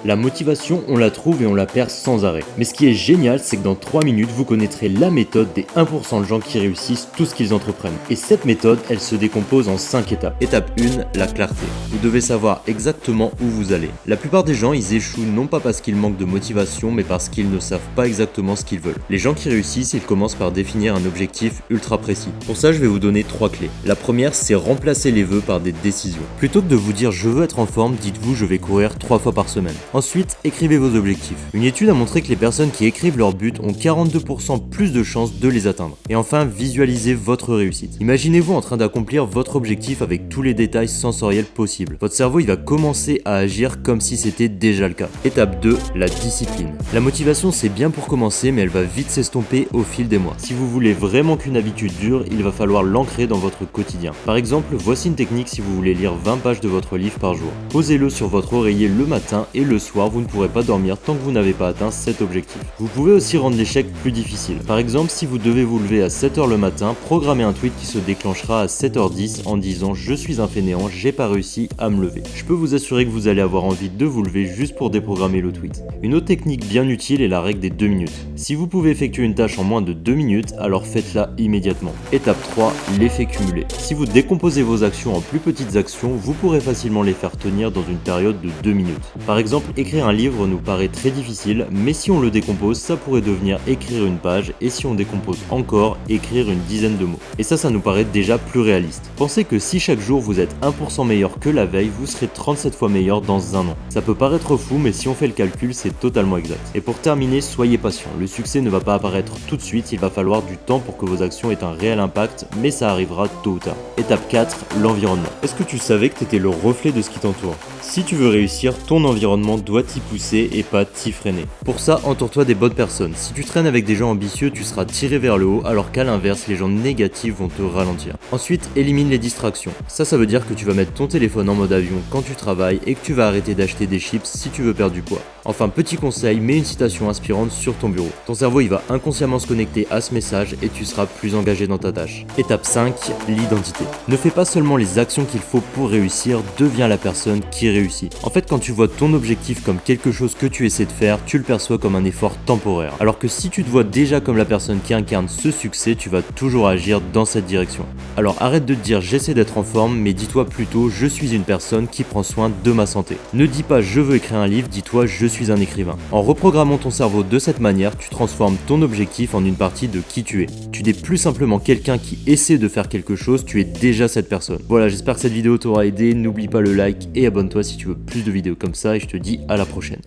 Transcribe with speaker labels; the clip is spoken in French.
Speaker 1: La motivation, on la trouve et on la perd sans arrêt. Mais ce qui est génial, c'est que dans 3 minutes, vous connaîtrez la méthode des 1% de gens qui réussissent tout ce qu'ils entreprennent. Et cette méthode, elle se décompose en 5 étapes. Étape 1, la clarté. Vous devez savoir exactement où vous allez. La plupart des gens, ils échouent non pas parce qu'ils manquent de motivation, mais parce qu'ils ne savent pas exactement ce qu'ils veulent. Les gens qui réussissent, ils commencent par définir un objectif ultra précis. Pour ça, je vais vous donner 3 clés. La première, c'est remplacer les vœux par des décisions. Plutôt que de vous dire je veux être en forme, dites-vous je vais courir 3 fois par semaine. Ensuite, écrivez vos objectifs. Une étude a montré que les personnes qui écrivent leurs buts ont 42% plus de chances de les atteindre. Et enfin, visualisez votre réussite. Imaginez-vous en train d'accomplir votre objectif avec tous les détails sensoriels possibles. Votre cerveau, il va commencer à agir comme si c'était déjà le cas. Étape 2, la discipline. La motivation, c'est bien pour commencer, mais elle va vite s'estomper au fil des mois. Si vous voulez vraiment qu'une habitude dure, il va falloir l'ancrer dans votre quotidien. Par exemple, voici une technique si vous voulez lire 20 pages de votre livre par jour. Posez-le sur votre oreiller le matin et le soir, vous ne pourrez pas dormir tant que vous n'avez pas atteint cet objectif. Vous pouvez aussi rendre l'échec plus difficile. Par exemple, si vous devez vous lever à 7h le matin, programmez un tweet qui se déclenchera à 7h10 en disant « Je suis un fainéant, j'ai pas réussi à me lever ». Je peux vous assurer que vous allez avoir envie de vous lever juste pour déprogrammer le tweet. Une autre technique bien utile est la règle des 2 minutes. Si vous pouvez effectuer une tâche en moins de 2 minutes, alors faites-la immédiatement. Étape 3, l'effet cumulé. Si vous décomposez vos actions en plus petites actions, vous pourrez facilement les faire tenir dans une période de 2 minutes. Par exemple, écrire un livre nous paraît très difficile, mais si on le décompose, ça pourrait devenir écrire une page, et si on décompose encore, écrire une dizaine de mots. Et ça nous paraît déjà plus réaliste. Pensez que si chaque jour vous êtes 1% meilleur que la veille, vous serez 37 fois meilleur dans un an. Ça peut paraître fou, mais si on fait le calcul, c'est totalement exact. Et pour terminer, soyez patient. Le succès ne va pas apparaître tout de suite, il va falloir du temps pour que vos actions aient un réel impact, mais ça arrivera tôt ou tard. Étape 4, l'environnement. Est-ce que tu savais que tu étais le reflet de ce qui t'entoure ? Si tu veux réussir, ton environnement doit t'y pousser et pas t'y freiner. Pour ça, entoure-toi des bonnes personnes. Si tu traînes avec des gens ambitieux, tu seras tiré vers le haut, alors qu'à l'inverse, les gens négatifs vont te ralentir. Ensuite, élimine les distractions. Ça veut dire que tu vas mettre ton téléphone en mode avion quand tu travailles et que tu vas arrêter d'acheter des chips si tu veux perdre du poids. Enfin, petit conseil, mets une citation inspirante sur ton bureau. Ton cerveau, il va inconsciemment se connecter à ce message et tu seras plus engagé dans ta tâche. Étape 5, l'identité. Ne fais pas seulement les actions qu'il faut pour réussir, deviens la personne qui réussit. En fait, quand tu vois ton objectif comme quelque chose que tu essaies de faire, tu le perçois comme un effort temporaire. Alors que si tu te vois déjà comme la personne qui incarne ce succès, tu vas toujours agir dans cette direction. Alors arrête de te dire j'essaie d'être en forme, mais dis-toi plutôt je suis une personne qui prend soin de ma santé. Ne dis pas je veux écrire un livre, dis-toi je suis un écrivain. En reprogrammant ton cerveau de cette manière, tu transformes ton objectif en une partie de qui tu es. Tu n'es plus simplement quelqu'un qui essaie de faire quelque chose, tu es déjà cette personne. Voilà, j'espère que cette vidéo t'aura aidé, n'oublie pas le like et abonne-toi si tu veux plus de vidéos comme ça et je te dis à la prochaine.